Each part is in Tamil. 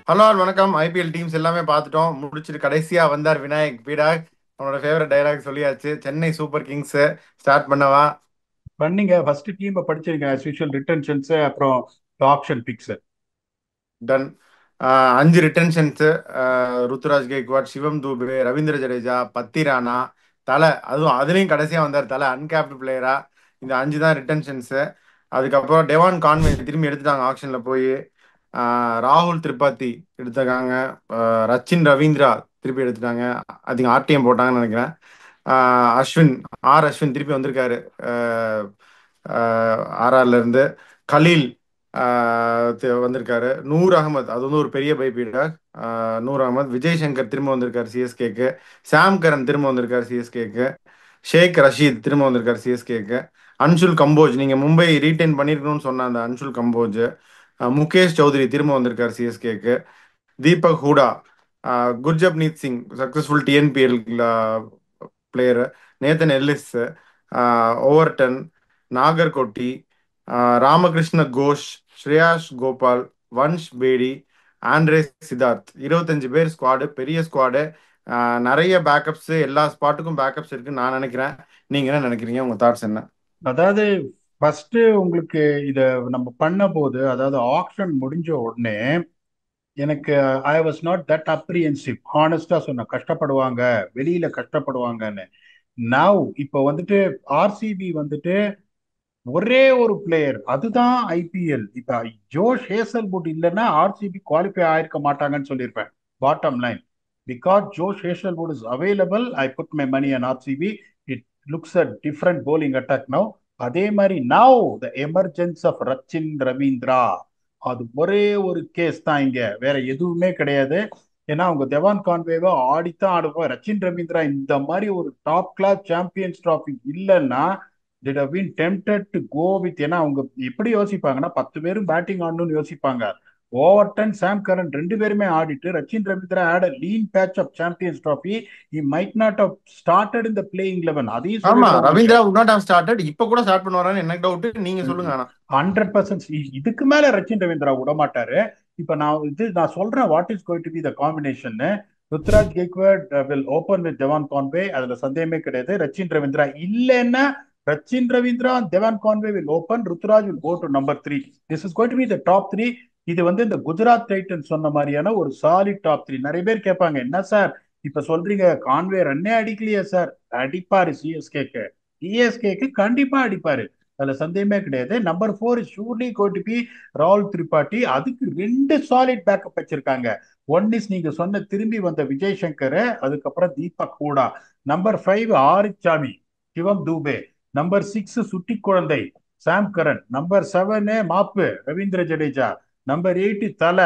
ஹலோ வணக்கம். ஐபிஎல் டீம்ஸ் எல்லாமே பார்த்துட்டோம், முடிச்சுட்டு கடைசியா வந்தார் விநாயக் பீடா. அவனோட ஃபேவரட் டைலாக் சொல்லியாச்சு. சென்னை சூப்பர் கிங்ஸ் ஸ்டார்ட் பண்ணவா? பண்ணீங்க ஃபர்ஸ்ட் டீமை படிச்சிருங்க as usual ரிட்டன்ஷன்ஸ் அப்புறம் ஆப்ஷன் பிக்ஸ். டன். அஞ்சு ரிட்டன்ஷன்ஸ். ருத்துராஜ் கெய்க்வாட், சிவம் தூபே, ரவீந்திர ஜடேஜா, பத்தி ராணா, தலை. அதுலயும் கடைசியா வந்தார் தலை அன்கேப்டு பிளேயரா. இந்த அஞ்சு தான் ரிட்டன்ஷன்ஸ். அதுக்கப்புறம் டெவான் கான்வே திரும்பி எடுத்துட்டாங்க ஆக்ஷன்ல போய். ராகுல் திரிபாதி எடுத்துருக்காங்க. ரச்சின் ரவீந்திரா திருப்பி எடுத்துட்டாங்க. அதுக்கு ஆர்டிஎம் போட்டாங்கன்னு நினைக்கிறேன். அஸ்வின், அஸ்வின் திருப்பி வந்திருக்காரு. ஆர்ஆர்ல இருந்து. கலீல் வந்திருக்காரு. நூர் அகமது, அது வந்து ஒரு பெரிய பைப்பீடா. நூர் அகமது. விஜய் சங்கர் திரும்ப வந்திருக்காரு சிஎஸ்கேக்கு. சாம் கரன் திரும்ப வந்திருக்காரு சிஎஸ்கேக்கு. ஷேக் ரஷீத் திரும்ப வந்திருக்காரு சிஎஸ்கேக்கு. அன்சுல் கம்போஜ், நீங்க மும்பை ரீட்டைன் பண்ணிருக்கணும்னு சொன்ன அந்த அன்சுல் கம்போஜ். முகேஷ் சௌத்ரி திரும்ப வந்திருக்காரு சிஎஸ்கேக்கு. Deepak Hooda. Gurjapneet Singh, successful TNPL player. Nathan Ellis. Overton. Nagarkoti. Ramakrishna Ghosh. Shreyas Gopal. Vansh Bedi. Andre Siddharth. 25 பேர் ஸ்குவாடு, பெரிய ஸ்குவாடு. நிறைய பேக்கப்ஸ், எல்லா ஸ்பாட்டுக்கும் பேக்கப்ஸ் இருக்குன்னு நான் நினைக்கிறேன். நீங்க என்ன நினைக்கிறீங்க? உங்க தாட்ஸ் என்ன? அதாவது ஃபர்ஸ்ட் உங்களுக்கு இத நம்ம பண்ண போது, அதாவது ஆக்ஷன் முடிஞ்ச உடனே எனக்கு ஐ வாஸ் நாட் தட் அப்ரியன்சிவ். ஹானஸ்டா சொன்ன கஷ்டப்படுவாங்க, வெளியில கஷ்டப்படுவாங்கன்னு. நவ் இப்போ வந்துட்டு ஆர்சிபி வந்துட்டு ஒரே ஒரு பிளேயர், அதுதான் ஐபிஎல். இப்ப ஜோஷ் ஹேசல்வுட் இல்லைன்னா ஆர்சிபி குவாலிஃபை ஆயிருக்க மாட்டாங்கன்னு சொல்லியிருப்பேன். Bottom line, because Josh Hazlewood is available, I put my money on RCB. It looks a different bowling attack now. அதே மாதிரி now the emergence of Rachin Ravindra, அது ஒரே ஒரு கேஸ் தான், இங்க வேற எதுவுமே கிடையாது. ஏன்னா அவங்க தெவான் கான்வேவை ஆடித்தான் ஆடுவார். ரச்சின் ரவீந்திரா இந்த மாதிரி ஒரு டாப் கிளாஸ் சாம்பியன்ஸ் டிராஃபி இல்லைன்னா did have been tempted to go with. ஏன்னா அவங்க எப்படி யோசிப்பாங்கன்னா 10 பேரும் பேட்டிங் ஆடணும்னு யோசிப்பாங்க. ஓவர்டன், சாம் கரன் ரெண்டு பேருமே ஆடிட்டு Rachin Ravindra had lean patch of Champions Trophy. he might not have started in the playing 11. அதையும் ஆமா, சொல்லிடுறேன் உங்களுக்கு. Ravindra would not have started. இப்ப கூட ஸ்டார்ட் பண்ணுவாரான்னு எனக்கு டவுட். நீங்க சொல்லுங்க ஆனா. 100% இதுக்கு மேல ரச்சின் ரவீந்திரா விட மாட்டாரு. இப்ப நான் சொல்றேன் what is going to be the combination. Ruturaj Gaikwad will open with Devon Conway, அதுல சந்தேகமே கிடையாது. ரச்சின் ரவீந்திரா இல்லைன்னா Rachin Ravindra Devon Conway will open, Ruturaj will go to number three. This is going to be the top three. இது வந்து இந்த குஜராத் டைட்டன் சொன்ன மாதிரியான ஒரு சாலிட் டாப் த்ரீ. நிறைய பேர் கேட்பாங்க, என்ன சார் இப்ப சொல்றீங்க கான்வே ரன்னே அடிக்கலையே சார்? அடிப்பாரு சிஎஸ்கேக்கு. சிஎஸ்கேக்கு கண்டிப்பா அடிப்பாரு, அதுல சந்தேகமே கிடையாது. Number four is surely going to be ராகுல் திரிபாட்டி. அதுக்கு ரெண்டு சாலிட் பேக்கப் வச்சிருக்காங்க. ஒன் இஸ் நீங்க சொன்ன திரும்பி வந்த விஜய் சங்கர், அதுக்கப்புறம் தீபக் ஹூடா. நம்பர் ஃபைவ் ஆரிச்சாமி, சிவம் தூபே. நம்பர் சிக்ஸ் சுட்டி குழந்தை சாம் கரன். நம்பர் செவன் மாப்பு Ravindra Jadeja. Number eight Thala.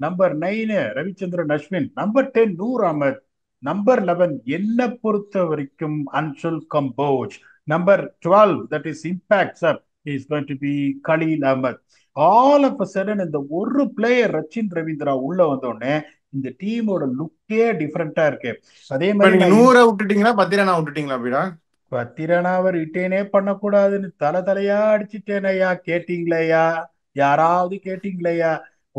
Number nine Ravichandran Ashwin. Number ten Noor Ahmad. Number eleven என்ன பொறுத்த வரைக்கும் Anshul Kamboj. Number 12, that is impact sir, is going to be Khaleel Ahmed. All of a sudden இந்த ஒரு பிளேயர் ரச்சின் ரவீந்திரா உள்ள வந்தோடனே இந்த டீமோட லுக்கே டிஃப்ரெண்டா இருக்கு. அதே இப்ப மாதிரி நீங்க நான் 100 விட்டுட்டீங்களா, 10 விட்டுட்டீங்களா பீடா? பத்திரனாவை ரிட்டேனே பண்ணக்கூடாதுன்னு தலையா அடிச்சுட்டேனையா. கேட்டீங்களேயா? யாராவது கேட்டீங்களேயா?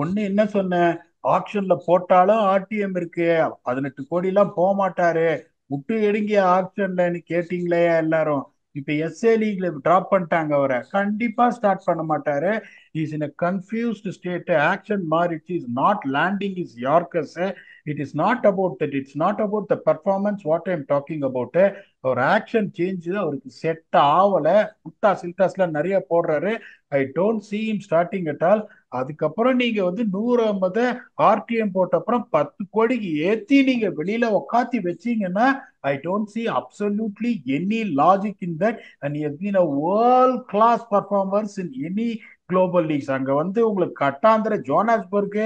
ஒண்ணு என்ன சொன்னேன், ஆக்ஷன்ல போட்டாலும் ஆர்டிஎம் இருக்கு, 18 கோடி எல்லாம் போக மாட்டாரு, விட்டு எடுங்க ஆக்ஷன்லன்னு கேட்டீங்களேயா எல்லாரும்? இப்ப எஸ்ஏ லீக்ல டிராப் பண்ணிட்டாங்க, அவரை கண்டிப்பா ஸ்டார்ட் பண்ண மாட்டாரு. Is in a confused state. Action மாறிச்சு, is not landing is yorkers. It is not about that, it's not about the performance what I am talking about. ஒரு ஆக்ஷன் சேஞ்ச் அவருக்கு செட் ஆகல. புட்டா சில்டாஸ்ல நிறைய போடுறாரு. I don't see him starting at all. அதுக்கப்புறம் நீங்க வந்து 150 ஆர்டிஎம் போட்ட அப்புறம் 10 கோடிக்கு ஏத்தி நீங்க வெளியில உக்காத்தி வச்சீங்கன்னா ஐ don't see absolutely any logic in that. and he has been a world class performers in any global leagues. அங்க வந்து உங்களுக்கு கட்டாந்திர ஜோனாஸ்பர்க்,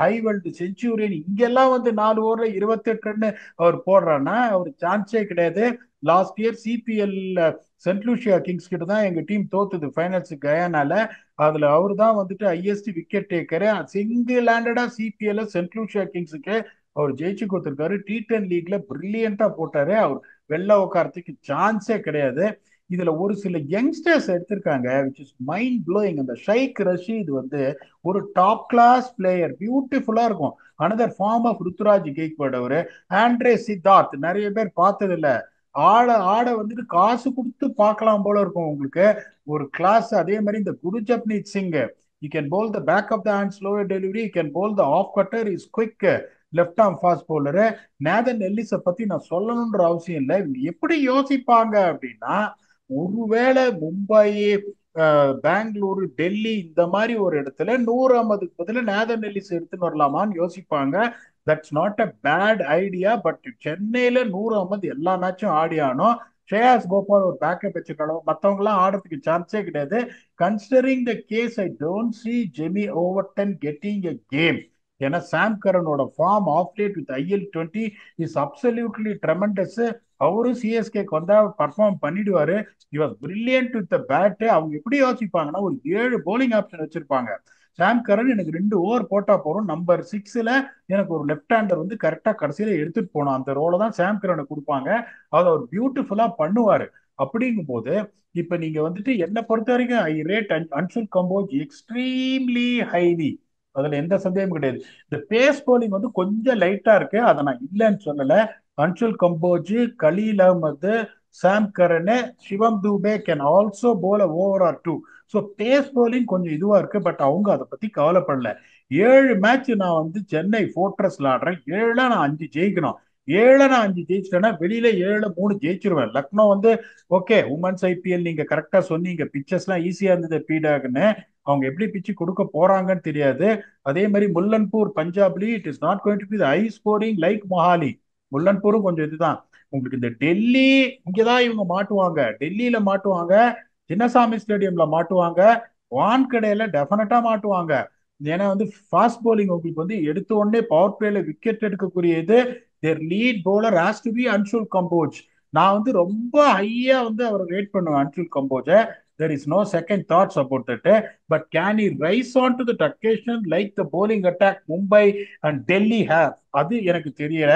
ஹைவெல்ட், செஞ்சுரியன் இங்கெல்லாம் வந்து 4 ஓவர்ல 28 ரன் அவர் போடுறான்னா அவர் சான்ஸே கிடையாது. Last year CPL Saint Lucia Kings கிட்ட தான் எங்க டீம் தோத்துது ஃபைனல்ஸ் கயானால. அதுல அவர் தான் வந்துட்டு ஹையஸ்ட் விக்கெட் டேக்கரு. சிங்கிள் ஹேண்டடா சிபிஎல் சென்ட் லூசியா கிங்ஸுக்கு அவர் ஜெயிச்சு கொடுத்திருக்காரு. T10 லீக்ல பிரில்லியண்டா போட்டாரு. அவர் வெளில உட்காரத்துக்கு சான்ஸே கிடையாது. இதுல ஒரு சில யங்ஸ்டர்ஸ் எடுத்திருக்காங்க விச் இஸ் மைண்ட் ப்ளோயிங். அந்த ஷைக் ரஷீத் வந்து ஒரு டாப் கிளாஸ் பிளேயர், பியூட்டிஃபுல்லா இருக்கும். Another form of Ruturaj Gaikwad. அவரு ஆண்ட்ரே சித்தார்த் நிறைய பேர் பார்த்தது இல்ல. ஆட ஆட வந்துட்டு காசு கொடுத்து பார்க்கலாம் போல இருக்கும் உங்களுக்கு. ஒரு கிளாஸ். அதே மாதிரி இந்த Gurjapneet Singh, you can bowl the back of the hand slower delivery, you can bowl the off cutter, is quick left arm fast bowler. Nathan எல்லிஸை பத்தி நான் சொல்லணுன்ற அவசியம் இல்லை. இவங்க எப்படி யோசிப்பாங்க அப்படின்னா, ஒருவேளை மும்பை, பெங்களூரு, டெல்லி இந்த மாதிரி ஒரு இடத்துல 100 பதில நேதன் எல்லிஸ் எடுத்துன்னு வரலாமான்னு யோசிப்பாங்க. That's not a bad idea. But சென்னையில 100 எல்லா மேட்சும் ஆடி ஆனோம். ஸ்ரேயாஸ் கோபால் ஒரு பேக்கப் வச்சுக்கணும். மற்றவங்க எல்லாம் ஆடுறதுக்கு சான்ஸே கிடையாது. Considering the case, I don't see Jamie Overton getting a game. ஏன்னா சாம் கரனோட form of late with IL-20 is absolutely tremendous. அவரும் சிஎஸ்கேக்கு வந்தா பர்ஃபார்ம் பண்ணிடுவாரு. இவர் பிரில்லியன்ட் வித் பேட். அவங்க எப்படி யோசிப்பாங்கன்னா, ஒரு 7 போலிங் ஆப்ஷன் வச்சிருப்பாங்க. சாம் கரன் எனக்கு 2 ஓவர் போட்டா போறோம், நம்பர் 6ல எனக்கு ஒரு லெஃப்ட் ஹேண்டர் வந்து கரெக்டா கடைசியில எடுத்துட்டு போனோம். அந்த ரோலை தான் சாம் கரனை கொடுப்பாங்க. அதை அவர் பியூட்டிஃபுல்லா பண்ணுவாரு. அப்படிங்கும் போது இப்ப நீங்க வந்துட்டு என்ன பொறுத்த வரைக்கும் I rate Anshul Kamboj extremely highly. அதுல எந்த சந்தேகமும் கிடையாது. இந்த பேஸ் போலிங் வந்து கொஞ்சம் லைட்டா இருக்கு, அதை நான் இல்லைன்னு சொல்லல. Anshul Kamboj, Khaleel Ahmed, Sam Curran, Shivam Dube can also bowl over or two. So pace bowling கொஞ்சம் இதுவா இருக்கு. பட் அவங்க அதை பத்தி கவலைப்படல. 7 மேட்ச் நான் வந்து சென்னை ஃபோர்ட்ரஸ்ல ஆடுறேன். 7ல நான் 5 ஜெயிக்கணும். 7ல நான் 5 ஜெயிச்சிட்டேன்னா வெளியில 7ல 3 ஜெயிச்சிருவேன். லக்னோ வந்து ஓகே, உமன்ஸ் IPL நீங்க கரெக்டா சொன்னீங்க, பிச்சர்ஸ் எல்லாம் ஈஸியா இருந்தது பீடாக்னு. அவங்க எப்படி பிச்சு கொடுக்க போறாங்கன்னு தெரியாது. அதே மாதிரி முல்லன்பூர் பஞ்சாப்லி, it is not going to be high scoring like Mohali. முல்லன்பூரும் கொஞ்சம் இதுதான். உங்களுக்கு இந்த டெல்லி, இங்கதான் இவங்க மாட்டுவாங்க. டெல்லியில மாட்டுவாங்க, சின்னசாமி ஸ்டேடியம்ல மாட்டுவாங்க, வான்கடையில டெஃபினட்டா மாட்டுவாங்க. ஏன்னா வந்து ஃபாஸ்ட் போலிங் உங்களுக்கு வந்து எடுத்த உடனே பவர் பிளேல விக்கெட் எடுக்கக்கூடிய இது. Their lead bowler has to be Anshul Kamboj. நான் வந்து ரொம்ப ஹையா வந்து அவரை ரேட் பண்ணுவேன் Anshul கம்போஜ. there is no second thoughts about that. But can he rise on to that occasion like the bowling attack Mumbai and Delhi have? அது எனக்கு தெரியல.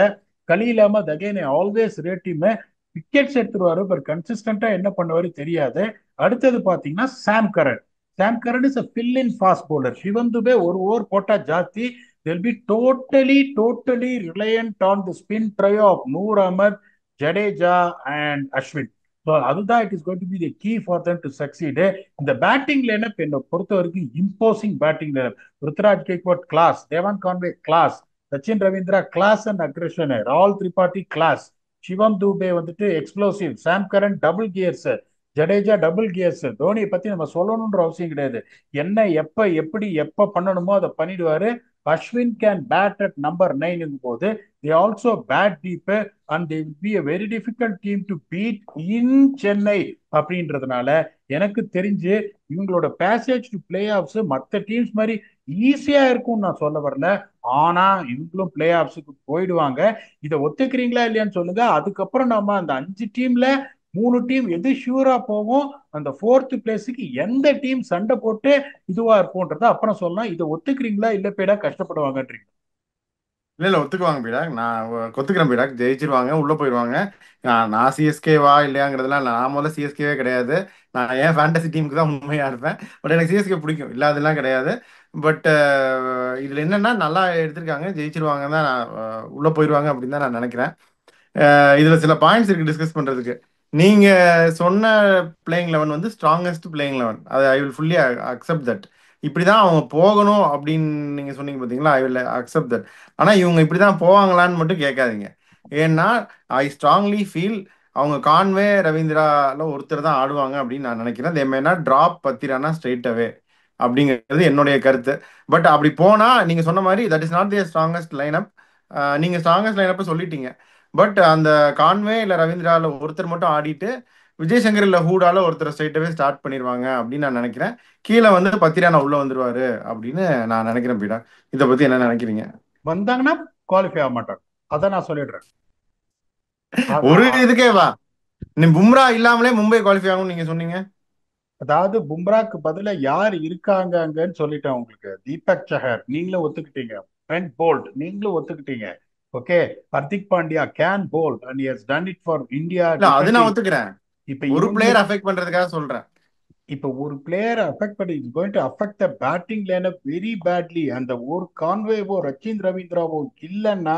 Khaleel Ahmed again I always rate him. Wickets எடுத்துருவாரு, பட் கன்சிஸ்டன்டா என்ன பண்ணுவாரு தெரியாது. அடுத்தது பாத்தீங்கன்னா Sam Curran. Sam Curran is a fill in fast bowler. Shivam Dube ஒரு ஓவர் போட்டா ஜாஸ்தி. they'll be totally reliant on the spin trio of Noor Ahmed, Jadeja and Ashwin. So அதுதான் it is going to be the key for them to succeed. இந்த பேட்டிங் லைனப் என்னை பொறுத்த வரைக்கும் imposing batting lineup. Ruturaj Gaikwad class, Devon Conway class, Sachin Ravindra class and aggression, ராகுல் திரிபாட்டி கிளாஸ், சிவம் தூபே வந்துட்டு explosive, Sam Curran double gears, Jadeja double gears. தோனியை பத்தி நம்ம சொல்லணும்ன்ற அவசியம் கிடையாது. என்ன எப்ப எப்படி எப்ப பண்ணணுமோ அதை பண்ணிடுவாரு. Ashwin can bat at number 9 போது they also bat deep and they will be a very difficult team to beat in Chennai. அப்படின்றதுனால எனக்கு தெரிஞ்சு இவங்களோட பேசேஜ் டு பிளே ஆஃப்ஸ் மற்ற டீம்ஸ் மாதிரி ஈஸியா இருக்கும்னு நான் சொல்ல வரல. ஆனா இவங்களும் பிளே ஆஃப்ஸுக்கு போயிடுவாங்க. இதை ஒத்துக்கிறீங்களா இல்லையான்னு சொல்லுங்க. அதுக்கப்புறம் நம்ம அந்த 5 டீம்ல 3 டீம் எது ஷூரா போகும், அந்த 4th பிளேஸுக்கு எந்த டீம் சண்டை போட்டு இதுவா இருக்கும்ன்றத அப்புறம் சொல்லலாம். இதை ஒத்துக்கிறீங்களா இல்ல பேடா கஷ்டப்படுவாங்கன்றீங்க? இல்ல இல்ல ஒத்துக்குவாங்க பீடாக். நான் ஒத்துக்கிறேன் பீடாக். ஜெயிச்சிருவாங்க, உள்ள போயிடுவாங்க. நான் சிஎஸ்கே வா இல்லையாங்கிறதுலாம் இல்ல. நான் முதல்ல சிஎஸ்கேவே கிடையாது. நான் ஏன் ஃபேண்டசி டீமுக்கு தான் உண்மையா இருப்பேன். பட் எனக்கு சிஎஸ்கே பிடிக்கும், இல்லாதெல்லாம் கிடையாது. பட் இதுல என்னன்னா நல்லா எடுத்திருக்காங்க, ஜெயிச்சிருவாங்க தான் உள்ள போயிடுவாங்க அப்படின்னு தான் நான் நினைக்கிறேன். இதுல சில பாயிண்ட்ஸ் இருக்கு டிஸ்கஸ் பண்றதுக்கு. நீங்க சொன்ன பிளேயிங் லெவன் வந்து ஸ்ட்ராங்கஸ்ட் பிளேயிங் லெவன். அது I will fully accept that. இப்படிதான் அவங்க போகணும் அப்படின்னு நீங்க சொன்னீங்க பாத்தீங்களா, ஐ வில் அக்செப்ட் தட். ஆனா இவங்க இப்படிதான் போவாங்களான்னு மட்டும் கேட்காதீங்க. ஏன்னா ஐ ஸ்ட்ராங்லி ஃபீல் அவங்க கான்வே ரவீந்திரால ஒருத்தர் தான் ஆடுவாங்க அப்படின்னு நான் நினைக்கிறேன். They may not drop Pathirana straight away அப்படிங்கிறது என்னுடைய கருத்து. பட் அப்படி போனா நீங்க சொன்ன மாதிரி that is not the strongest lineup. நீங்க ஸ்ட்ராங்கஸ்ட் லைனப்பை சொல்லிட்டீங்க. பட் அந்த கான்வே இல்லை ரவீந்திரால ஒருத்தர் மட்டும் ஆடிட்டு விஜய் சங்கர் இல்லை ஹூடால ஒருத்தர் ஸ்ட்ரைட்டாகவே ஸ்டார்ட் பண்ணிடுவாங்க அப்படின்னு நான் நினைக்கிறேன். கீழே வந்து பத்திரானா உள்ள வந்துருவாரு அப்படின்னு நான் நினைக்கிறேன். பீடா, இதை பத்தி என்ன நினைக்கிறீங்க? வந்தாங்கன்னா குவாலிஃபை ஆக மாட்டாங்க. அதான் நான் சொல்லிடுறேன். ஒரு இதுக்கே வா, நீ பும்ரா இல்லாமலே மும்பை குவாலிஃபை ஆகும்னு நீங்க சொன்னீங்க. அதாவது பும்ராக்கு பதிலா யார் இருக்காங்கன்னு சொல்லிட்டேன் உங்களுக்கு. தீபக் சஹர் நீங்களும் ஒத்துக்கிட்டீங்க. ட்ரெண்ட் போல்ட் நீங்களும் ஒத்துக்கிட்டீங்க. Okay. Hardik Pandya can bowl and has done it for India இல்ல அது நான் டிஃபெண்டிங். ஒத்துக்கிறேன். இப்ப ஒரு பிளேயர் இவங்களுக்கு அஃபெக்ட் பண்றதுக்காக சொல்றேன். இப்ப ஒரு பிளேயர் அஃபெக்ட் பண்ணி it's going to affect the batting lineup very badly. அந்த ஒரு கான்வேவோ ரச்சின் ரவீந்திராவோ இல்லைன்னா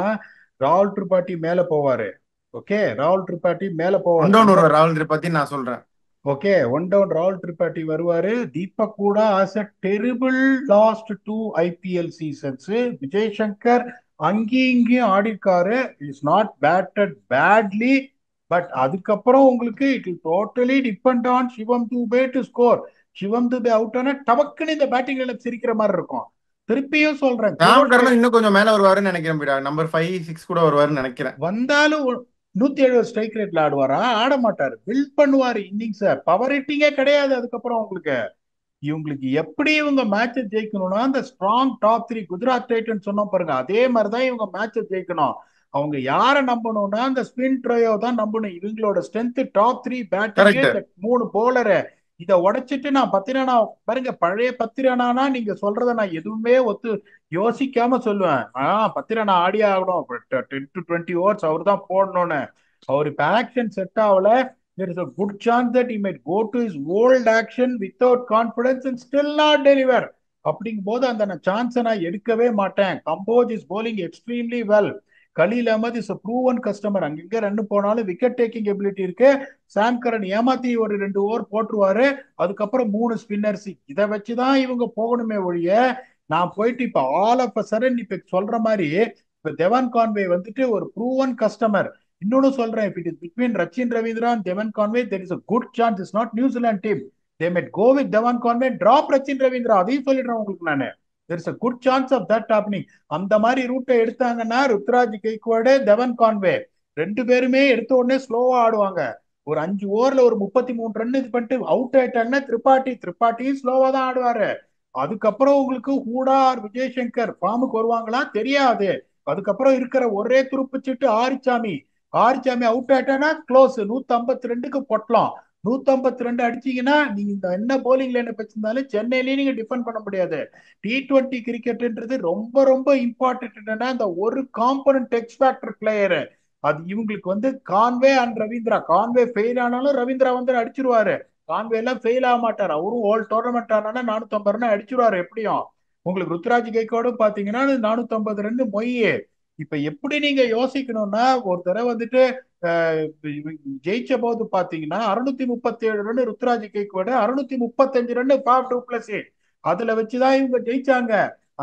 ராகுல் திரிபாட்டி மேல போவாரு. ஓகே, ராகுல் திரிபாட்டி மேல ஒன் போவார் டவுன் அந்த. ஒருவர் ராகுல் திரிபாத்தி நான் சொல்றேன். ஓகே, ஒன் டவுன் ராகுல் திரிபாட்டி வருவாரு. தீபக் கூட has a terrible last two IPL seasons. Vijay Shankar அங்கேயும் இங்கேயும் ஆடிருக்காரு. Is not batted badly. But அதுக்கப்புறம் உங்களுக்கு it will totally depend on Shivam Dube to score. Shivam Dube out ஆனா டபக்குன்னு இந்த பேட்டிங் லைனப் சிரிக்கிற மாதிரி இருக்கும். திருப்பியும் சொல்றேன், சாம் ஜோஷ் கரனும் இன்னும் கொஞ்சம் மேல வருவாருன்னு நினைக்கிறேன் பிடா. நம்பர் 5, 6 கூட வருவாருன்னு நினைக்கிறேன். வந்தாலும் 170 ஸ்ட்ரைக் ரேட்ல ஆடுவாரா? ஆட மாட்டாரு. பில்ட் பண்ணுவாரு இன்னிங்ஸ. பவர் ஹிட்டிங்கே கிடையாது அதுக்கப்புறம் உங்களுக்கு. இவங்களுக்கு எப்படி இவங்க மேட்சை ஜெயிக்கணும்னா அந்த strong top three Gujarat Titans சொன்னோம் பாருங்க, அதே மாதிரிதான் இவங்க மேட்சை ஜெயிக்கணும். அவங்க யாரை நம்பணும்னா அந்த ஸ்பின் ட்ரையோ தான் நம்பணும். இவங்களோட strength top three batting correct. இந்த மூணு போலரு. இதை உடைச்சிட்டு நான் 10 ரனா பாருங்க, பழைய 10 ரனானா நீங்க சொல்றத நான் எதுவுமே யோசிக்காம சொல்லுவேன். 10 ரனா ஆடியே ஆகணும், 10 to 20 overs அவர் தான் போடணும்னு. அவர் இப்ப ஆக்ஷன் செட் ஆகல. there is a good chance that he might go to his old action without confidence and still not deliver. அப்படிங்கும் போது அந்த சான்ஸை நான் எடுக்கவே மாட்டேன். Kamboj is bowling extremely well. Khaleel Ahmed is proven customer. அங்கங்க ரன் போனாலும் விக்கெட் டேக்கிங் எபிலிட்டி இருக்கு. சாம் கரன் ஏமாத்தி ஒரு 2 ஓவர் போட்டுருவாரு. அதுக்கப்புறம் 3 ஸ்பின்னர்ஸ். இதை வச்சுதான் இவங்க போகணுமே ஒழிய, நான் போயிட்டு இப்ப ஆல் ஆஃப் அ சடன் இப்ப சொல்ற மாதிரி இப்ப தெவான் கான்வே வந்துட்டு ஒரு ப்ரூவன் கஸ்டமர். இன்னொன்னு சொல்றேன், if it is between Rachin Ravindra and Devon Conway, there is a good chance it's not New Zealand team. They might go with Devon Conway, drop Rachin Ravindra. அதையும் சொல்லிடுறேன் உங்களுக்கு நானு. there is a good chance of that happening. அந்த மாதிரி ரூட்டை எடுத்தாங்கன்னா ருத்ராஜ் கெய்க்வாடு, தெவன் கான்வே 2 பேருமே எடுத்த உடனே ஸ்லோவா ஆடுவாங்க. ஒரு 5 ஓவர்ல ஒரு 33 ரன் இது பண்ணிட்டு அவுட் ஆயிட்டாங்கன்னா திரிபாட்டியும் ஸ்லோவா தான் ஆடுவாரு. அதுக்கப்புறம் உங்களுக்கு ஹூடா விஜய் சங்கர் ஃபார்முக்கு வருவாங்களா தெரியாது. அதுக்கப்புறம் இருக்கிற ஒரே துருப்புச்சிட்டு ஆரிச்சாமி அவுட் ஆயிட்டானா க்ளோஸ். 152க்கு பொட்டலாம். 152 அடிச்சீங்கன்னா நீங்க இந்த என்ன போலிங் லைனை வச்சிருந்தாலும் சென்னையிலேயே நீங்க டிஃபெண்ட் பண்ண முடியாது. T20 கிரிக்கெட்ன்றது ரொம்ப ரொம்ப இம்பார்ட்டன்ட். என்னன்னா இந்த ஒரு காம்பனன்ட் எக்ஸ் ஃபேக்டர் பிளேயர். அது இவங்களுக்கு Conway and Ravindra. Conway fail ஆனாலும் ரவீந்திரா அடிச்சிருவாரு. கான்வே எல்லாம் ஃபெயில் ஆக மாட்டார். அவரும் ஓல்ட் டோர்னமெண்ட் ஆனா 450 ரன் அடிச்சிருவாரு எப்படியும். உங்களுக்கு ருத்ராஜ் கைக்கோடும் பாத்தீங்கன்னா 450 ரன் மொய்யே. இப்ப எப்படி நீங்க யோசிக்கணும்னா ஒரு தடவை ஜெயிச்ச போது பாத்தீங்கன்னா 637 ரன் ருத்ராஜ் கைக்கோடு, 635 ரன் ஃபாஃப் டு பிளஸ். அதுல வச்சுதான் இவங்க ஜெயிச்சாங்க.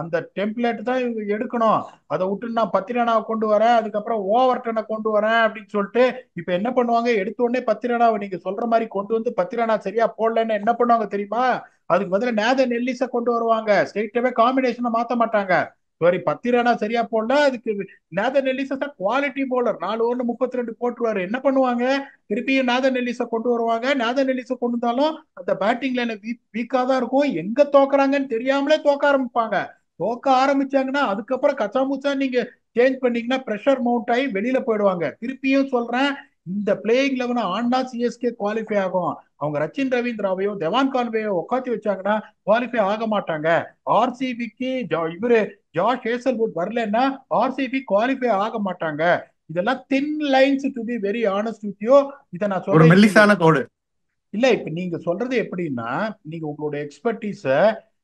அந்த டெம்ப்ளேட் தான் இவங்க எடுக்கணும். அதை விட்டு நான் 10 ரனாவை கொண்டு வரேன், அதுக்கப்புறம் ஓவர் டனை கொண்டு வரேன் அப்படின்னு சொல்லிட்டு இப்ப என்ன பண்ணுவாங்க, எடுத்த உடனே 10 ரனாவை நீங்க சொல்ற மாதிரி கொண்டு 10 ரனா சரியா போடலன்னு என்ன பண்ணுவாங்க தெரியுமா? அதுக்கு பதிலா நேதன் எல்லிஸ கொண்டு வருவாங்க. ஸ்ட்ரெயிட்டாவே காம்பினேஷனை மாத்த மாட்டாங்க. சாரி, 10 ரனா சரியா போடல, அதுக்கு Nathan Ellis quality bowler 4 over 32 போட்டுருவாரு. என்ன பண்ணுவாங்க, திருப்பியும் நேதன் எல்லிஸ கொண்டு வருவாங்க. நேதன் எல்லிஸ கொண்டு வந்தாலும் அந்த பேட்டிங் லைன் வீக்கா தான் இருக்கும். எங்க தோக்குறாங்கன்னு தெரியாமலே தோக்க ஆரம்பிப்பாங்க. தோக்க ஆரம்பிச்சாங்கன்னா அதுக்கப்புறம் கச்சாமுச்சா நீங்க சேஞ்ச் பண்ணீங்கன்னா பிரஷர் மவுண்ட் ஆகி வெளியில போயிடுவாங்க. திருப்பியும் சொல்றேன், இந்த பிளேயிங் லெவன் ஆனா சிஎஸ்கே குவாலிஃபை ஆகும். அவங்க ரச்சின் ரவீந்திராவையோ தெவான் கான்வேயோ உட்காந்து வச்சாங்கன்னா குவாலிஃபை ஆக மாட்டாங்க. ஆர்சிபிக்கு இவரு ஜாஷ் ஹேசல்வுட் வரலன்னா ஆர்சிபி குவாலிஃபை ஆக மாட்டாங்க. இதெல்லாம் thin lines to be very honest with you. இதை நான் ஒரு சொல்றேன். இப்ப நீங்க மெல்லிசான கோடு. இல்ல, இப்ப நீங்க சொல்றது எப்படின்னா, நீங்க உங்களோட எக்ஸ்பர்டீஸ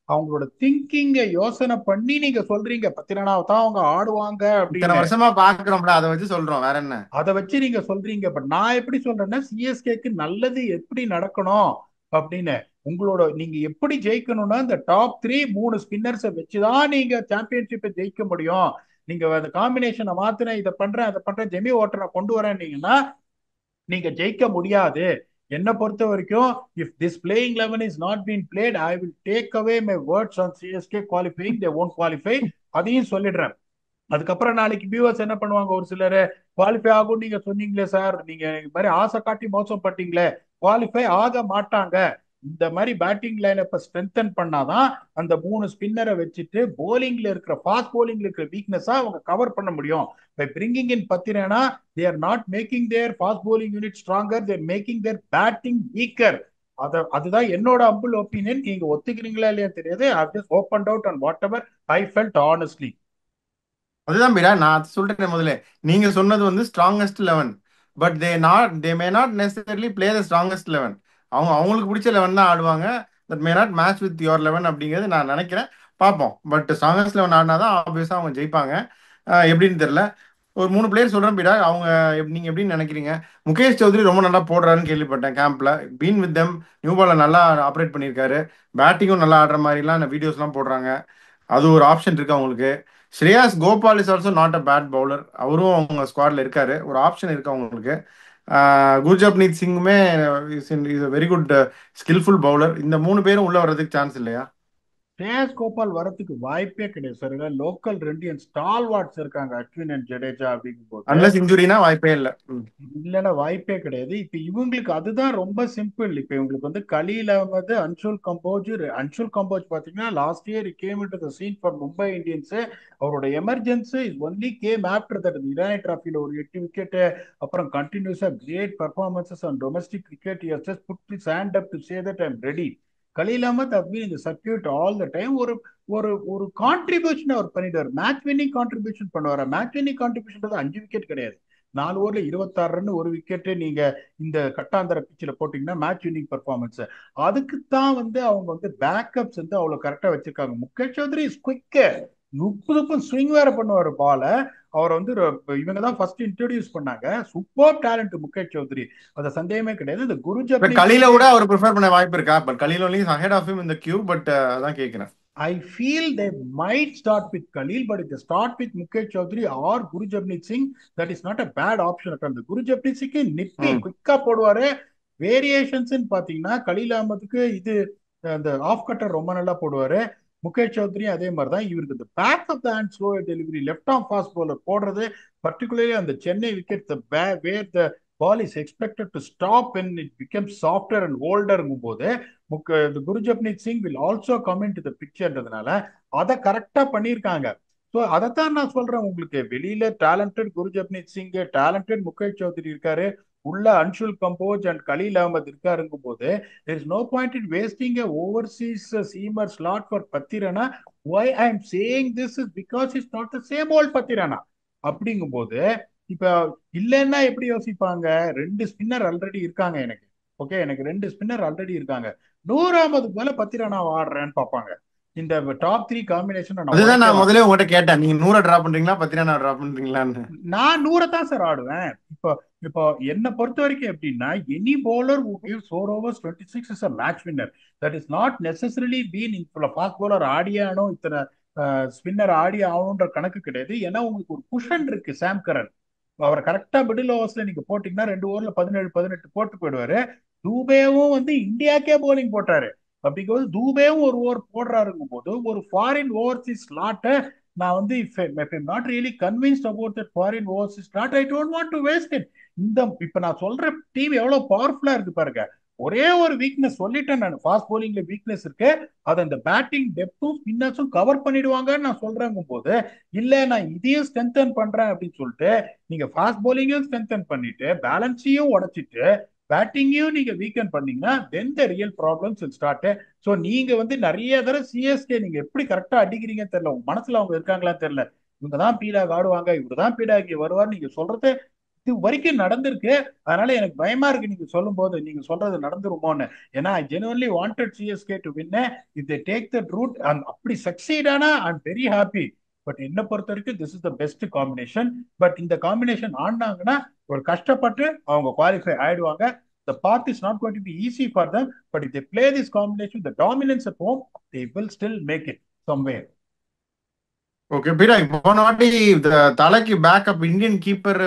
அவங்களோட திங்கிங்க யோசனை பண்ணி நீங்க சொல்றீங்க 10 ரனாவை தான் அவங்க ஆடுவாங்க இத்தனை அப்படின்னு. வருஷமா பாக்குறோம்ல, அதை வச்சு சொல்றோம், வேற என்ன. அதை வச்சு நீங்க சொல்றீங்க. பட் நான் எப்படி சொல்றேன்னா சிஎஸ்கேக்கு நல்லது எப்படி நடக்கணும் அப்படின்னு. நீங்க எப்படி ஜெயிக்கணும்னா இந்த டாப் த்ரீ 3 ஸ்பின்னர்ஸை வச்சுதான் நீங்க சாம்பியன்ஷிப்பை ஜெயிக்க முடியும். நீங்க அந்த காம்பினேஷனை மாத்தின இதை பண்றேன் அதை பண்றேன் ஜெமி ஓட்டரை கொண்டு வரேன்னீங்கன்னா நீங்க ஜெயிக்க முடியாது. என்ன பொறுத்த வரைக்கும் if this playing eleven is not been played, I will take away my words on CSK qualifying. They won't qualify. அதையும் சொல்லிடுறேன். அதுக்கப்புறம் நாளைக்கு வியூவர்ஸ் என்ன பண்ணுவாங்க, ஒரு சிலர் குவாலிஃபை ஆகும் நீங்க சொன்னீங்களே சார், நீங்க இந்த மாதிரி ஆசை காட்டி மோசம் பட்டீங்களே, குவாலிஃபை ஆக மாட்டாங்க. இந்த மாதிரி பேட்டிங் லைன் இப்ப ஸ்ட்ரென்தன் பண்ணாதான் அந்த 3 ஸ்பின்னரை வச்சுட்டு போலிங்ல இருக்கிற ஃபாஸ்ட் போலிங்ல இருக்கிற வீக்னஸா அவங்க கவர் பண்ண முடியும். பை பிரிங்கிங் இன் 10 ரனா they are not making their fast bowling unit stronger, their making their batting weaker. அதுதான் என்னோட அம்பிள் ஒப்பீனியன். நீங்க ஒத்துக்கிறீங்களா இல்லையா தெரியாது. I just open out on whatever I felt honestly. அதுதான் பீடா, நான் சொல்றேன் முதல்ல. நீங்க சொன்னது strongest 11. But they may not necessarily play the strongest eleven. அவங்களுக்கு பிடிச்ச லெவன் தான் ஆடுவாங்க. That may not match with your eleven அப்படிங்கிறது நான் நினைக்கிறேன். பார்ப்போம். பட் ஸ்ட்ராங்கஸ்ட் லெவன் ஆடினா தான் ஆப்வியஸாக அவங்க ஜெயிப்பாங்க. எப்படின்னு தெரியல. ஒரு 3 பிளேயர் சொல்கிறேன் பீடா. அவங்க நீங்கள் எப்படின்னு நினைக்கிறீங்க? முகேஷ் சௌத்ரி ரொம்ப நல்லா போடுறாருன்னு கேள்விப்பட்டேன் கேம்ப்ல. Been with them. நியூ பாலை நல்லா ஆப்ரேட் பண்ணியிருக்காரு. பேட்டிங்கும் நல்லா ஆடுற மாதிரிலாம் வீடியோஸ்லாம் போடுறாங்க. அது ஒரு ஆப்ஷன் இருக்கு அவங்களுக்கு. Shreyas Gopal is also not a bad bowler. அவரும் அவங்க ஸ்குவாட்ல இருக்காரு. ஒரு ஆப்ஷன் இருக்கு அவங்களுக்கு. குர்ஜப்னீத் சிங்குமே is very good skillful bowler. இந்த 3 பேரும் உள்ள வர்றதுக்கு சான்ஸ் இல்லையா? ஸ்ரேயஸ் கோபால் வரத்துக்கு வாய்ப்பே கிடையாது சார். லோக்கல் ரெண்டு ஸ்டால் வாட்ஸ் இருக்காங்க, அஸ்வின் அண்ட் ஜடேஜா அப்படிங்கும் போது அன்லஸ் இன்ஜுரினா வாய்ப்பே இல்லை. இல்லைன்னா வாய்ப்பே கிடையாது. இப்ப இவங்களுக்கு அதுதான் ரொம்ப சிம்பிள். இப்ப இவங்களுக்கு கலீல் அகமது, அன்சுல் கம்போஜ் பாத்தீங்கன்னா last year came into the scene for Mumbai Indians. அவரோட emergency is only came after that. Irani டிராஃபில ஒரு 8 விக்கெட், அப்புறம் கண்டினியூஸா great performances on domestic cricket. He has just put his hand up to say that I am ready. Khaleel Ahmed has been in the circuit all the time. ஒரு ஒரு ஒரு கான்ட்ரிபியூஷன் அவர் பண்ணிடுவார். மேட்ச் வின்னிங் கான்ட்ரிபியூஷன் பண்ணுவார். மேட்ச் வின்னிங் கான்ட்ரிபியூஷன் 5 விக்கெட் கிடையாது, 4 ஓவர்ல 26 ரன், ஒரு விக்கெட்டு. நீங்க இந்த கட்டாந்தர பிச்சில் போட்டீங்கன்னா மேட்ச் வின்னிங் பர்ஃபார்மன்ஸ். அதுக்குத்தான் அவங்க பேக்கப்ஸ் அவ்வளவு கரெக்டா வச்சிருக்காங்க. முகேஷ் சௌத்ரி இஸ் குவிக், துப்பு துப்பு ஸ்விங் வேற பண்ணுவாரு பால. அவர் இவங்க தான் ஃபர்ஸ்ட் இன்ட்ரோடியூஸ் பண்ணாங்க. சூப்பர் டேலண்ட் முகேஷ் சௌத்ரி, அது சந்தேகமே கிடையாது. இந்த குரு இப்ப ஜப்னீத் கலீல சிங், கூட அவர் ப்ரிஃபர் பண்ண வாய்ப்பு இருக்கா? But Khaleel only ahead of him இந்த கியூ. பட் அதான் கேட்கிறேன். I feel they might start with Khalil, but if they start with Mukesh Chaudhary or Gurujapneet Singh, that is not a bad option at all. The Gurujapneet Singh நிப்பி ம். குவிக்கா போடுவாரு. வேரியேஷன்ஸ் பாத்தீங்கன்னா கலீல் அகமதுக்கு இது அந்த ஆஃப் கட்டர் ரொம்ப நல்லா போடுவாரு. முகேஷ் சௌத்ரி அதே மாதிரி தான். இவருக்கு இந்த back of the hand slow delivery left arm fast bowler போடுறது, பர்டிகுலர்லி அந்த Chennai wicket where the ball is expected to stop when it becomes softer and older போது Gurjapneet Singh will also come in to the பிக்சர்ன்றதுனால அதை கரெக்டா பண்ணியிருக்காங்க. ஸோ அதைத்தான் நான் சொல்றேன். உங்களுக்கு வெளியில டேலண்டட் குருஜப்னீத் சிங், டேலண்டட் முகேஷ் சௌத்ரி இருக்காரு, உள்ள அன்சுல் கம்போஜ் அண்ட் கலீல் அகமது இருக்காருங்கும் போது there is no point in wasting a overseas seamer slot for Pathirana. Why I am saying this is because it's not the same old Pathirana. அப்படிங்கும் போது இப்ப இல்லைன்னா எப்படி யோசிப்பாங்க? 2 ஸ்பின்னர் ஆல்ரெடி இருக்காங்க எனக்கு. ஓகே, எனக்கு 2 ஸ்பின்னர் ஆல்ரெடி இருக்காங்க. 100வது மேல 10 ரன் ஆடுறேன்னு பார்ப்பாங்க. இந்த டாப் 3 காம்பினேஷன் நான் அதுதான் உடைக்க. நான் முதல்ல உங்ககிட்ட கேட்டேன். நீங்க 100 டிரா பண்றீங்களா, 10 டிரா பண்றீங்களான்னு. நான் 100 தான் சார் ஆடுவேன். இப்போ இப்போ என்னை பொறுத்த வரைக்கும் எப்படின்னா, any bowler who gives 4 overs 26 is a match winner. That is not necessarily been fast bowler ஆடியே ஆகணும், இத்தனை ஸ்பின்னர் ஆடி ஆகணுன்ற கணக்கு கிடையாது. ஏன்னா உங்களுக்கு ஒரு குஷன் இருக்கு. சாம் கரன் அவரை கரெக்டா மிடில் ஓவர்ஸ்ல நீங்க போட்டீங்கன்னா 2 ஓவர்ல 17 18 போட்டு போயிடுவாரு. தூபேவும் இந்தியாக்கே போலிங் போட்டாரு. அப்படிங்கும்போது தூபேவும் ஒரு ஓவர் போடுறாருங்கும் போது ஒரு ஃபாரின் ஓவர்சீஸ் ஸ்லாட்டை நான் if I'm not really convinced about that foreign overseas slot, I don't want to waste it. இப்ப நான் சொல்ற டீம் எவ்வளவு பவர்ஃபுல்லா இருக்கு பாருங்க. ஒரே ஒரு வீக்னஸ் சொல்லிட்டேன் நான். ஃபாஸ்ட் போலிங்ல வீக்னஸ் இருக்கு. அதை அந்த பேட்டிங் டெப்த்தும் ஸ்பின்னர்ஸும் கவர் பண்ணிடுவாங்கன்னு நான் சொல்றேங்கும் போது, இல்ல நான் இதையும் ஸ்ட்ரென்தன் பண்றேன் அப்படின்னு சொல்லிட்டு நீங்க ஃபாஸ்ட் போலிங்கையும் ஸ்ட்ரென்தன் பண்ணிட்டு பேலன்ஸையும் உடைச்சிட்டு பேட்டிங்கையும் நீங்க வீக்கெண்ட் பண்ணீங்கன்னா then the real problems will start. So நீங்க நிறைய தடவை சிஎஸ்கே நீங்க எப்படி கரெக்டா அடிக்கிறீங்கன்னு தெரியல. உங்க மனசுல அவங்க இருக்காங்களான்னு தெரியல. இவங்க தான் பீடாக் ஆடுவாங்க, இவரு தான் பீடாக் வருவார் நீங்க சொல்றது இது வரைக்கும் நடந்திருக்கு. அதனால எனக்கு பயமா இருக்கு நீங்க சொல்லும் போது, நீங்க சொல்றது நடந்துருமோன்னு. ஏன்னா I genuinely wanted CSK to win. If they take that route அப்படி சக்சீட் ஆனா I am very happy. But என்ன பொறுத்த வரைக்கும் this is the best combination. But இந்த காம்பினேஷன் ஆடினாங்கன்னா ஒரு கஷ்டப்பட்டு அவங்க குவாலிஃபை ஆயிடுவாங்க. The path is not going to be easy for them, but if they play this combination, the dominance at home, they will still make it somewhere. Okay பீடா, போன வாட்டி இந்த தலைக்கு பேக்கப் இந்தியன் கீப்பர்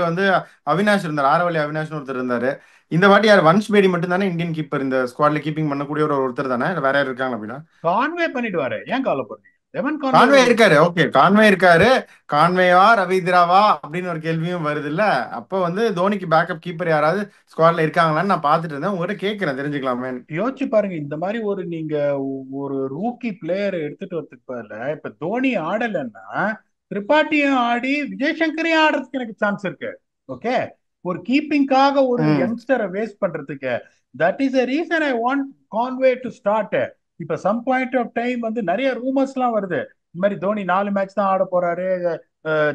அவினாஷ் இருந்தார். ஆரவல்லி அவினாஷ்னு ஒருத்தர் இருந்தாரு. இந்த வாட்டி யார்? வன்ஷ் பேடி மட்டும் தானே இந்தியன் கீப்பர் இந்த ஸ்குவாட்ல கீப்பிங் பண்ணக்கூடிய ஒருத்தர் தானே? வேற யாரும் இருக்காங்களா பீடா? கான்வே பண்ணிடுவாரு, ஏன் கவலைப்படுறீங்க? எவன் கான்வே கான்வே இருக்காரு. ஓகே, கான்வே இருக்காரு. கான்வேவா ரவீந்திராவா அப்படின்னு ஒரு கேள்வியும் வருது இல்ல. அப்போ தோனிக்கு பேக்கப் கீப்பர் யாராவது ஸ்குவாட்ல இருக்காங்களான்னு நான் பார்த்துட்டு இருந்தேன். உங்ககிட்ட கேட்கிறேன், தெரிஞ்சுக்கலாமே. யோசிச்சு பாருங்க. இந்த மாதிரி நீங்க ஒரு ரூக்கி பிளேயர் எடுத்துட்டு வரதுக்கு பதிலா இப்ப தோனி ஆடலைன்னா திரிபாட்டியும் ஆடி விஜய் சங்கரையும் ஆடுறதுக்கு எனக்கு சான்ஸ் இருக்கு. ஓகே, ஒரு கீப்பிங்காக ஒரு ம். யங்ஸ்டரை வேஸ்ட் பண்றதுக்கு that is a reason I want Conway to start. இப்ப சம் பாயிண்ட் ஆஃப் டைம் நிறைய ரூமர்ஸ் எல்லாம் வருது. இந்த மாதிரி தோனி 4 மேட்ச் தான் ஆட போறாரு,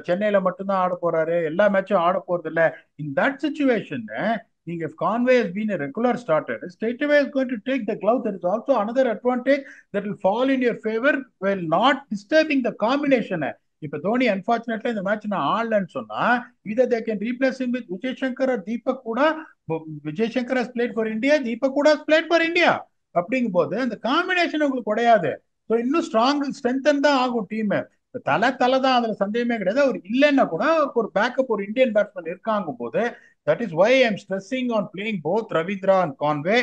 சென்னையில மட்டும்தான் ஆட போறாரு, எல்லா மேட்சும் ஆட போறது இல்ல. இன் தட் சுச்சுவேஷன், நீங்க Conway has been a regular starter, straight away is going to take the glove. There is also another advantage that will fall in your favor while not disturbing the combination. இப்ப தோனி அன்பார்ச்சுனேட்லி இந்த மேட்ச் நான் ஆடலன்னு சொன்னா, either they can replace him with Vijay Shankar or Deepak கூட. Vijay Shankar has played for India, Deepak கூட has played for India. அப்படிங்கும் போது அந்த காம்பினேஷன் உங்களுக்கு உடையாது. ஸோ இன்னும் ஸ்ட்ராங் ஸ்ட்ரென்தன் தான் ஆகும் டீம். தலை தான், அதுல சந்தேகமே கிடையாது. அவர் இல்லைன்னா கூட ஒரு பேக்கப், ஒரு இந்தியன் பேட்ஸ்மேன் இருக்காங்கும் போது, that is why I am stressing on playing both Ravindra and Conway.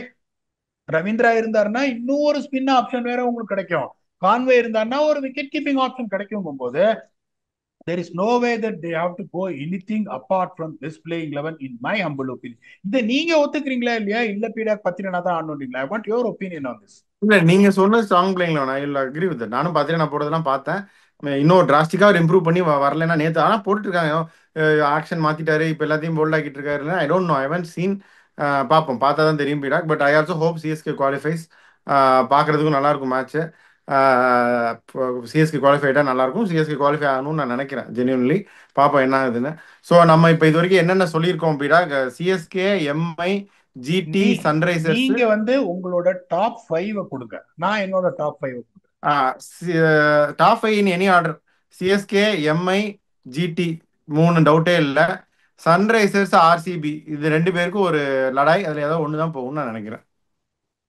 Ravindra இருந்தாருன்னா இன்னும் ஒரு ஸ்பின் ஆப்ஷன் வேற உங்களுக்கு கிடைக்கும். கான்வே இருந்தாருன்னா ஒரு விக்கெட் கீப்பிங் ஆப்ஷன் கிடைக்கும் போது, there is no way that they have to go anything apart from this playing 11 in my humble opinion. இதை நீங்க ஒத்துக்கிறீங்களா இல்லையா? இல்ல பீடாக் பத்திரனா தான் ஆடணுன்றீங்களா? I want your opinion on this. இல்ல நீங்க சொன்னது ஸ்ட்ராங் பிளேயிங்ல நான் இல்ல அக்ரி வித். நானும் பார்த்தேன், நான் போட்டதெல்லாம் பார்த்தேன். இன்னும் டிராஸ்டிக்கா ஒரு இம்ப்ரூவ் பண்ணி வரலன்னா நேத்து ஆனா போட்டுட்டு இருக்காங்க. ஆக்ஷன் மாத்திட்டாரு, இப்ப எல்லாத்தையும் போல்ட் ஆக்கிட்டு இருக்காரு. I don't know, I haven't seen. பார்ப்போம், பார்த்தா தான் தெரியும் பீடாக். But I also hope CSK qualifies. பார்க்கறதுக்கும் நல்லா இருக்கும் மேட்ச். சிஎஸ்கே குவாலிஃபை ஆகிட்டா நல்லா இருக்கும். சிஎஸ்கே குவாலிஃபை ஆகணும்னு நான் நினைக்கிறேன் ஜென்யூன்லி. பார்ப்போம் என்ன ஆகுதுன்னு. ஸோ நம்ம இப்போ இது வரைக்கும் என்னென்ன சொல்லியிருக்கோம் பீடாக்? சிஎஸ்கே, எம்ஐ, ஜிடி, நீ சன்ரைசர்ஸ். நீங்க உங்களோட டாப் 5 கொடுங்க, நான் என்னோட top 5 top five in any order. CSK, MI, GT, மூணு டவுட்டே இல்லை. சன்ரைசர்ஸ், ஆர்சிபி, இது ரெண்டு பேருக்கும் ஒரு லடாய். அதில் ஏதோ ஒன்று தான் போகும்னு நான் நினைக்கிறேன்.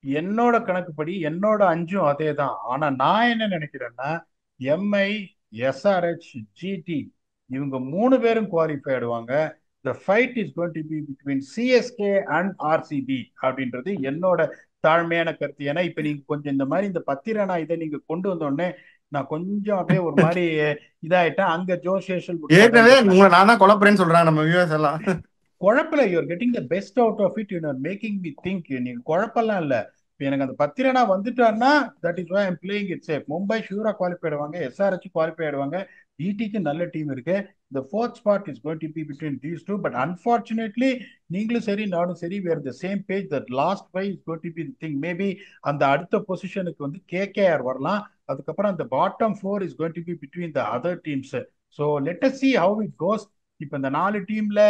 என்னோட கணக்குப்படி என்னோட 5ம் அதே தான். ஆனா நான் என்ன நினைக்கிறேன்னா, எம்ஐ, எஸ்ஆர்ஹெச், ஜிடி இவங்க 3 பேரும் குவாலிஃபை ஆடுவாங்க. The fight is going to be between CSK and RCB அப்படின்றது என்னோட தாழ்மையான கருத்து. ஏன்னா இப்ப நீங்க கொஞ்சம் இந்த மாதிரி இந்த பத்திரனா இதை நீங்க கொண்டு வந்தோடனே நான் கொஞ்சம் அப்படியே ஒரு மாதிரி இதாயிட்டேன். அங்க ஜோசேஷல் உட்பட ஏற்கனவே இந்த உங்களை நான் தான் குழப்பறேன்னு சொல்றேன் நம்ம வியூவர்ஸ் எல்லாம். குழப்பல. You're getting the best out of it, you're making me think. நீங்க குழப்பம்லாம் இல்ல. இப்போ எனக்கு அந்த பத்திரனா வந்துட்டான்னா that is why I'm playing it safe. Mumbai ஷூரா குவாலிஃபை ஆடுவாங்க, எஸ்ஆர்ஹெச் குவாலிஃபை ஆடுவாங்க, டிடிக்கு நல்ல டீம் இருக்கு. இந்த fourth spot is going to be between these two. But unfortunately நீங்களும் சரி நானும் சரி where the same page. That last five is going to be the thing. Maybe அந்த அடுத்த பொசிஷனுக்கு கேகேஆர் வரலாம். அதுக்கப்புறம் அந்த bottom 4 is going to be between the other teams. So let us see how it goes. இப்போ இந்த 4 டீம்ல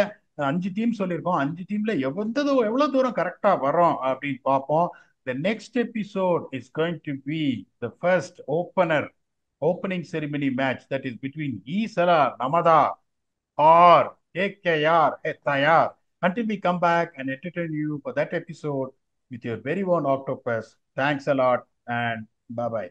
5 டீம் சொல்லியிருக்கோம். 5 டீம்ல எவ்வளவு தூரம் கரெக்டா வரோம் அப்படின்னு பார்ப்போம். The next episode is going to be the first opening ceremony match that is between Isala Namada or KKR Ethayar. Until we come back and entertain you for that episode with your very own Octopus. Thanks a lot and bye bye.